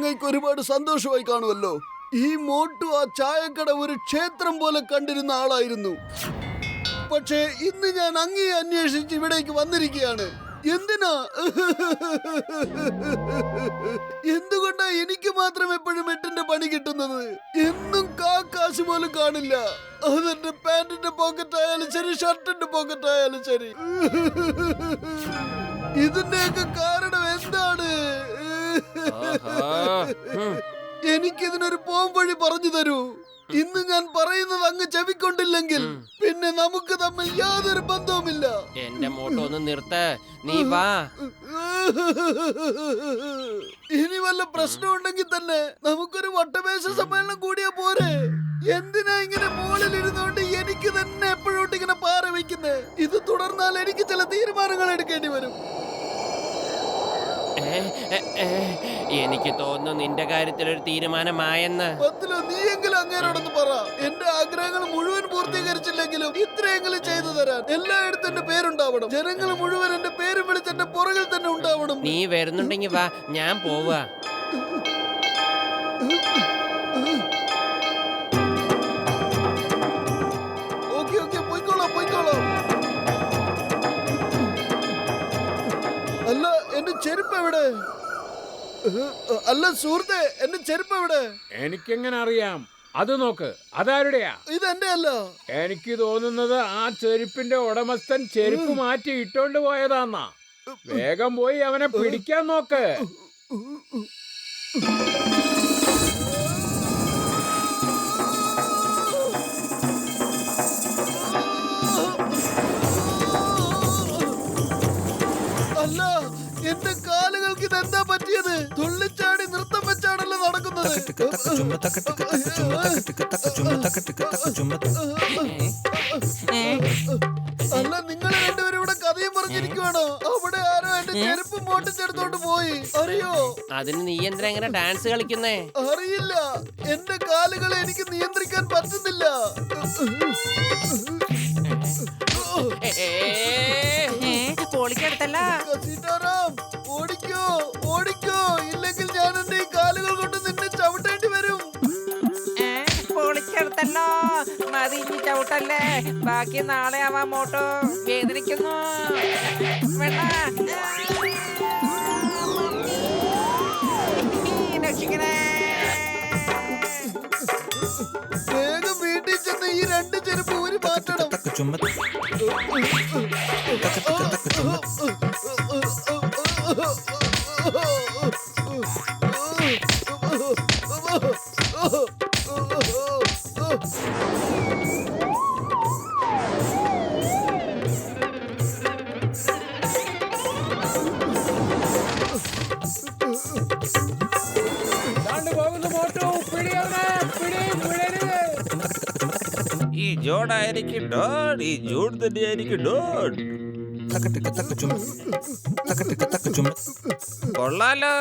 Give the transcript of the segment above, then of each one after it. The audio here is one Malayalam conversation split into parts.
അങ്ങേക്ക് ഒരുപാട് സന്തോഷമായി കാണുമല്ലോ. ഈ മോട്ടു ആ ചായക്കട ഒരു ക്ഷേത്രം പോലെ കണ്ടിരുന്ന ആളായിരുന്നു. പക്ഷേ ഇന്ന് ഞാൻ അങ്ങയെ അന്വേഷിച്ച് ഇവിടേക്ക് വന്നിരിക്കുകയാണ്. എന്തിനാ? എന്തുകൊണ്ടാ എനിക്ക് മാത്രം എപ്പോഴും എട്ടിന്റെ പണി കിട്ടുന്നത്? എന്നും കാശ് പോലും കാണില്ല. അതെന്റെ പാന്റിന്റെ പോക്കറ്റ് ആയാലും ശരി, ഷർട്ടിന്റെ പോക്കറ്റ് ആയാലും ശരി. ഇതിന്റെയൊക്കെ കാരണം എന്താണ്? എനിക്കിതിനൊരു പോംവഴി പറഞ്ഞു തരൂ. ഇന്ന് ഞാൻ പറയുന്നത് അങ്ങ് ചെവിക്കൊണ്ടില്ലെങ്കിൽ പിന്നെ നമുക്ക് തമ്മിൽ യാതൊരു ബന്ധവുമില്ല. എന്റെ മോട്ടോ ഒന്ന് നിർത്ത്, നീ വാ. ഇനി വല്ല പ്രശ്നമുണ്ടെങ്കിൽ തന്നെ നമുക്കൊരു വട്ടമേശ സമ്മേളനം കൂടിയാ പോരെ? എന്തിനാ ഇങ്ങനെ മുകളിൽ ഇരുന്നോണ്ട് എനിക്ക് തന്നെ എപ്പോഴോട്ട് ഇങ്ങനെ പാറ വെക്കുന്നേ? ഇത് തുടർന്നാൽ എനിക്ക് ചില തീരുമാനങ്ങൾ എടുക്കേണ്ടി വരും. എനിക്ക് തോന്നുന്നു നിന്റെ കാര്യത്തിൽ ഒരു തീരുമാനമായെന്ന്. നീയെങ്കിലും അങ്ങേരോടൊന്ന് പറ. എന്റെ ആഗ്രഹങ്ങൾ മുഴുവൻ പൂർത്തീകരിച്ചില്ലെങ്കിലും ഇത്രയെങ്കിലും ചെയ്തു തരാൻ. എല്ലായിടത്തും എന്റെ പേരുണ്ടാവണം. ജനങ്ങൾ മുഴുവൻ എന്റെ പേരും വിളിച്ച് എന്റെ പുറകിൽ തന്നെ ഉണ്ടാവണം. നീ വരുന്നുണ്ടെങ്കിൽ വാ, ഞാൻ പോവാ. പോയിക്കോളാം. അല്ല, എന്റെ ചെരുപ്പ് എവിടെ? അല്ല സുഹൃത്തെ, എന്റെ ചെരുപ്പ് എവിടെ? എനിക്കെങ്ങനെ അറിയാം? അത് നോക്ക്, അതാരുടെയാ? ഇതെന്റെ അല്ല. എനിക്ക് തോന്നുന്നത് ആ ചെരുപ്പിന്റെ ഉടമസ്ഥൻ ചെരുപ്പ് മാറ്റി ഇട്ടോണ്ട് പോയതാന്നാ. വേഗം പോയി അവനെ പിടിക്കാൻ നോക്ക്. അല്ല, എന്റെ കാലുകൾക്ക് ഇതെന്താ പറ്റിയത്? തുള്ളിച്ചാടി നൃത്തം വെച്ചാണല്ലോ നടക്കുന്നത്. അല്ല, നിങ്ങൾ രണ്ടുപേരും ഇവിടെ കഥയും പറഞ്ഞിരിക്കുവാണോ? അവിടെ ആരോ എന്റെ ചെരുപ്പും പൊട്ടിച്ചെടുത്തോണ്ട് പോയി. അറിയോ? അതിന് നീ എന്തിനാ എങ്ങനെ ഡാൻസ് കളിക്കുന്നേ? അറിയില്ല, എന്റെ കാലുകളെ എനിക്ക് നിയന്ത്രിക്കാൻ പറ്റുന്നില്ല. ഓടിക്കോ, ഇല്ലെങ്കിൽ ഞാൻ എന്റെ ഈ കാലുകൾ കൊണ്ട് നിന്നെ ചവിട്ടേണ്ടി വരും. പൊളിച്ചെടുത്തല്ലോ, മതി ചവിട്ടല്ലേ, ബാക്കി നാളെ ആവാൻ മോട്ടോ. വേദനിക്കുന്നു, രക്ഷിക്കണേ. വേഗം വീട്ടിൽ ചെന്ന് ഈ രണ്ട് ചെരുപ്പ് ഊരി മാറ്റണം. ഈ ജോഡായിരിക്കും ഡോഡ്, ഈ ജോഡ് തന്നെയായിരിക്കും ഡോഡ്. കൊള്ളാലോ,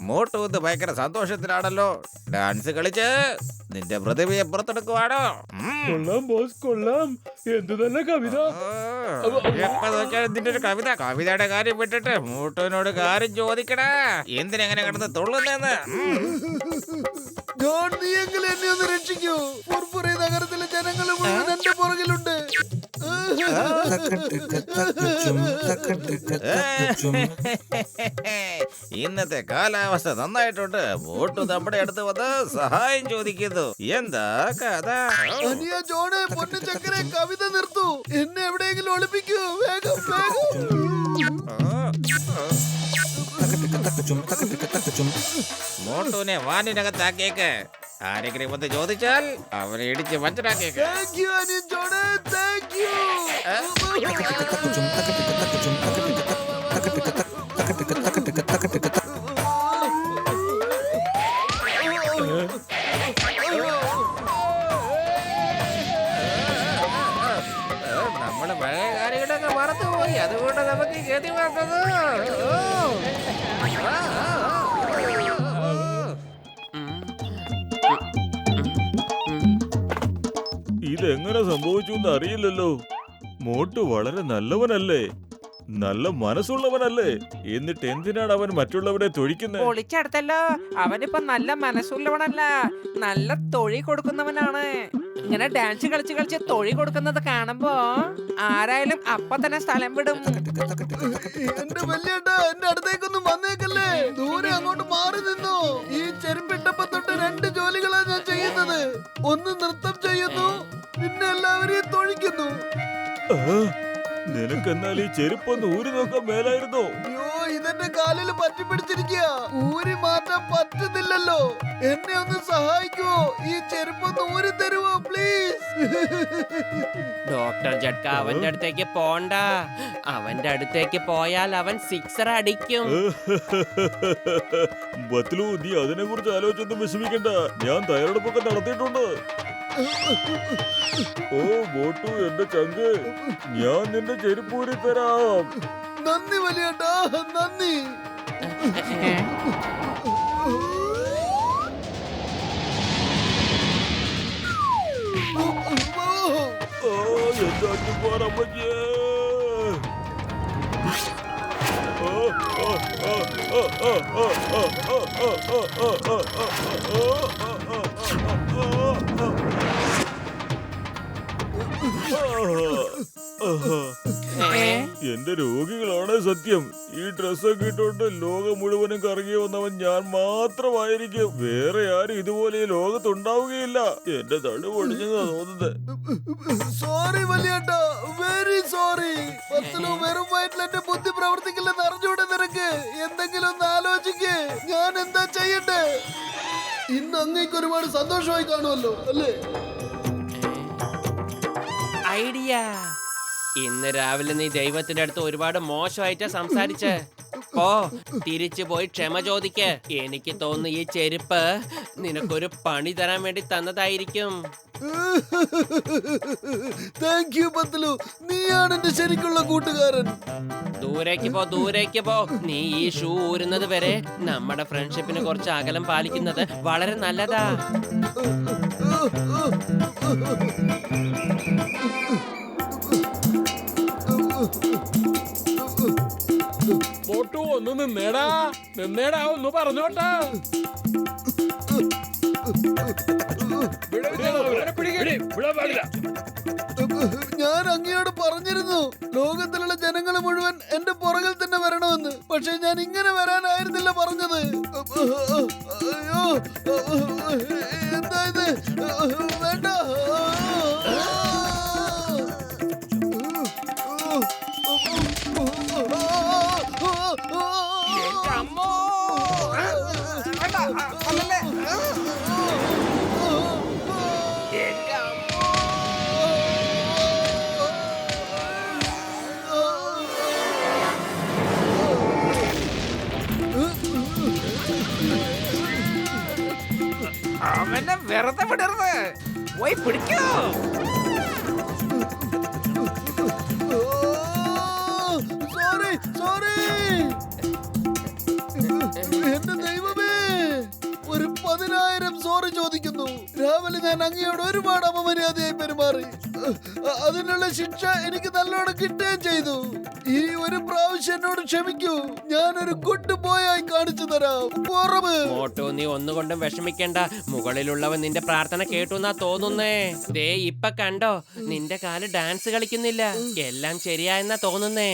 മോട്ടു ഇത് ഭയങ്കര സന്തോഷത്തിലാണല്ലോ. ഡാൻസ് കളിച്ച് നിന്റെ പ്രതിഭയെ പുറത്തെടുക്കുവാണോ? കൊള്ളാം ബോസ്, കൊള്ളാം. എന്ത് നല്ല കവിത. എപ്പോ നോക്കിയാലും നിന്റെ ഒരു കവിത. കവിതയുടെ കാര്യം വിട്ടിട്ട് മോട്ടുവിനോട് കാര്യം ചോദിക്കടാ. എന്തിനെങ്ങനെ കിടന്ന് തുള്ളുന്നെന്ന്. നീ എങ്കിലും എന്നെ ഒന്ന് രക്ഷിക്കൂ. ഫുർഫുറി നഗരത്തിലെ ജനങ്ങൾ മുഴുവൻ എന്റെ പുറകിലുണ്ട്. ഇന്നത്തെ കാലാവസ്ഥ നന്നായിട്ടുണ്ട്. മോട്ടു നമ്മുടെ അടുത്ത് വന്ന് സഹായം ചോദിക്കുന്നു. എന്താ കഥ? അനിയ ജോണെ, പൊന്നു ചക്കരെ, കവിത നിർത്തൂ. എന്നെ എവിടെയെങ്കിലും ഒളിപ്പിക്കൂ. വേഗം മോട്ടുവിനെ വാനിനകത്താക്കിയേക്ക്. ആരെങ്കിലും വന്ന് ചോദിച്ചാൽ അവനെ ഇടിച്ച് മഞ്ചരാക്കിയേക്ക്. നമ്മള് പഴയ കാര്യങ്ങളൊക്കെ മറന്നുപോയി. അതുകൊണ്ട് നമുക്ക് ഗതി വന്നത്. ഇതെങ്ങനെ സംഭവിച്ചു എന്ന് അറിയില്ലല്ലോ. മോട്ടു വളരെ നല്ലവനല്ലേ? നല്ല മനസ്സുള്ളവനല്ലേ? എന്നിട്ട് എന്തിനാണ് അവൻ മറ്റുള്ളവരെ തൊഴിക്കുന്നത്? പൊളിച്ചെടുത്തല്ലോ. അവനിപ്പോ നല്ല മനസ്സുള്ളവനല്ല, നല്ല തൊഴി കൊടുക്കുന്നവനാണ്. ഇങ്ങനെ ഡാൻസ് കളിച്ച് കളിച്ച് തൊഴി കൊടുക്കുന്നത് കാണുമ്പോ ആരായാലും അപ്പൊ തന്നെ സ്ഥലം വിടും. എന്റെ വല്യേട്ടാ, എന്റെ അടുത്തേക്കൊന്നും വന്നേക്കല്ലേ. ദൂരെ അങ്ങോട്ട് മാറി നിന്നോ. ഈ ചെരുപ്പിട്ടപ്പോ തൊട്ട് 2 ജോലികളാ ഞാൻ ചെയ്യുന്നത്. ഒന്ന് നൃത്തം ചെയ്യുന്നു, പിന്നെ എല്ലാവരെയും തൊഴിക്കുന്നു. നിനക്കെന്നാൽ ഈ ചെരുപ്പൊന്ന് ഊരി നോക്കാൻ മേലായിരുന്നോ? അയ്യോ, ഇതെന്റെ കാലിൽ പറ്റി പിടിച്ചിരിക്കുക. ഊരി മാറ്റാൻ പറ്റുന്നില്ലല്ലോ. എന്നെ ഒന്ന് സഹായിക്കുവോ? ഈ ചെരുപ്പൊന്ന് ഊരി തരുവോ പ്ലീസ്? ഡോക്ടർ ജഡ്ക അവന്റെ അടുത്തേക്ക് പോണ്ട. അവന്റെ അടുത്തേക്ക് പോയാൽ അവൻ 6 അടിക്കും. ബത്ലു, നീ അതിനെ കുറിച്ച് ആലോചിച്ചൊന്നും വിഷമിക്കണ്ട. ഞാൻ തയ്യാറെടുപ്പൊക്കെ നടത്തിയിട്ടുണ്ട്. ഓ മോട്ടു, എന്റെ ചങ്ക്, ഞാൻ നിന്റെ ചെരുപ്പ് ഊരി തരാം. നന്ദി വലിയേട്ടാ, നന്ദി. ഓ, എന്റെ അച്ഛന്മാരമ്മയ്ക്ക്. ഓ, ഓ, ഓ, ഓ, ഓ, ഓ, ഓ, ഓ, ഓ, ഓ, ഓ, ഓ, എന്റെ രോഗികളാണ് സത്യം. ഈ ഡ്രസ്സൊക്കെ ഇട്ടുകൊണ്ട് ലോകം മുഴുവനും കറങ്ങി വന്നവൻ ഞാൻ മാത്രമായിരിക്കും. വേറെ ആരും ഇതുപോലെ ഈ ലോകത്തുണ്ടാവുകയില്ല. എന്റെ തടു പൊടിഞ്ഞെന്നാ തോന്നുന്നത്. സോറി വലിയേട്ടാ, വെരി സോറി. പത്തിലോ വെറും വയറ്റിൽ എന്റെ ബുദ്ധി പ്രവർത്തിക്കില്ലെന്ന് അറിഞ്ഞൂടെ നിനക്ക്? എന്തെങ്കിലും ഒന്ന് ആലോചിക്ക്. ഞാൻ എന്താ ചെയ്യട്ടെ? ഇന്ന് അങ്ങേക്ക് ഒരുപാട് സന്തോഷമായി കാണുമല്ലോ അല്ലേ? ഐഡിയ. ഇന്ന് രാവിലെ നീ ദൈവത്തിന്റെ അടുത്ത് ഒരുപാട് മോശമായിട്ടാ സംസാരിച്ച്. ഓ, തിരിച്ചു പോയി ക്ഷമ ചോദിക്ക്. എനിക്ക് തോന്നുന്നു ഈ ചെരുപ്പ് നിനക്കൊരു പണി തരാൻ വേണ്ടി തന്നതായിരിക്കും. താങ്ക് യു പത്തലു, നീയാണ് എന്റെ ശരിക്കുള്ള കൂട്ടുകാരൻ. ദൂരേക്ക് പോ, ദൂരേക്ക് പോ. നീ ഈ ഷൂ ഊരുന്നത് വരെ നമ്മുടെ ഫ്രണ്ട്ഷിപ്പിന് കുറച്ച് അകലം പാലിക്കുന്നത് വളരെ നല്ലതാ. മോട്ടു, ഒന്ന് നിന്നേടാ, നിന്നേടാ, ഒന്ന് പറഞ്ഞോട്ടാ. ഞാൻ അങ്ങയോട് പറഞ്ഞിരുന്നു ലോകത്തിലുള്ള ജനങ്ങൾ മുഴുവൻ എന്റെ പുറകിൽ തന്നെ വരണമെന്ന്. പക്ഷെ ഞാൻ ഇങ്ങനെ വരാനായിരുന്നില്ല പറഞ്ഞത്. അയ്യോ, എന്താ ഇത്? വേണ്ട. അമ്മോ, വേണ്ട, അല്ലല്ലേ. അവനെ വെറുതെ വിടരുത്, പോയി പിടിക്കൂ. Sorry, sorry. എന്റെ ദൈവമേ, ഒരു 10,000 സോറി ചോദിക്കുന്നു. രാവിലെ ഞാൻ അങ്ങയോട് ഒരുപാട് അപമര്യാദയായി പെരുമാറി. അതിനുള്ള ശിക്ഷ എനിക്ക് നല്ലോണം കിട്ടുകയും ചെയ്തു. ഈ ഒരു പ്രാവശ്യം എന്നോട് ക്ഷമിക്കൂ. ഞാനൊരു ഗുഡ് ബോയ് ആയി കാണിച്ചു തരാം. പുറമെ മോട്ടോ, നീ ഒന്നുകൊണ്ടും വിഷമിക്കണ്ട. മുകളിലുള്ളവൻ നിന്റെ പ്രാർത്ഥന കേട്ടുന്നാ തോന്നുന്നേ. ദേ ഇപ്പൊ കണ്ടോ, നിന്റെ കാല് ഡാൻസ് കളിക്കുന്നില്ല. എല്ലാം ശരിയായെന്നാ തോന്നുന്നേ.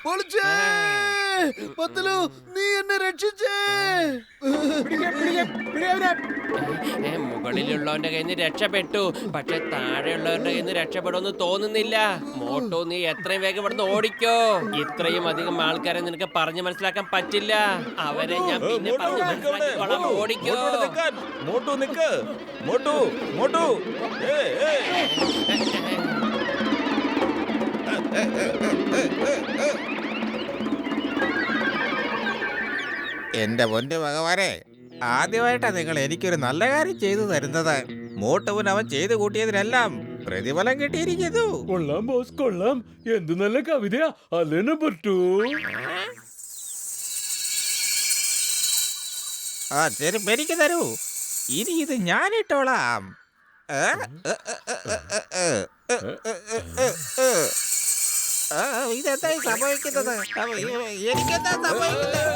പൊളിച്ചേ. പത്തലു, നീ എന്നെ രക്ഷിച്ചേ. മുകളിലുള്ളവന്റെ കയ്യിൽ നിന്ന് രക്ഷപ്പെട്ടു. പക്ഷെ താഴെയുള്ളവരുടെ കയ്യിൽ നിന്ന് രക്ഷപ്പെടുമെന്ന് തോന്നുന്നില്ല. മോട്ടോ, നീ എത്രയും വേഗം ഇവിടുന്ന് ഓടിക്കോ. ഇത്രയും അധികം ആൾക്കാരെ നിനക്ക് പറഞ്ഞു മനസ്സിലാക്കാൻ പറ്റില്ല. അവരെ ഞാൻ പിന്നെ പറഞ്ഞു മനസ്സിലാക്കിക്കോളാം. ഓടിക്കോ. മോട്ടു നിക്ക്. മോട്ടു, മോട്ടു. എന്റെ പൊന്നു ഭഗവാനെ, ആദ്യമായിട്ടാ നിങ്ങൾ എനിക്കൊരു നല്ല കാര്യം ചെയ്തു തരുന്നത്. മോട്ടവൻ അവൻ ചെയ്തു കൂട്ടിയതിനെല്ലാം പ്രതിഫലം കിട്ടിയിരിക്കുന്നു. കൊള്ളാം ബോസ്, കൊള്ളാം. എന്ത് നല്ല കവിതയാ അല്ലേ പറ്റൂ. ആ ചെരുപ്പ് എനിക്ക് തരൂ. ഇനി ഇത് ഞാനിട്ടോളാം. ഇതെന്തായി സംഭവിക്കുന്നത്? എനിക്കെന്താ സംഭവിക്കുന്നത്?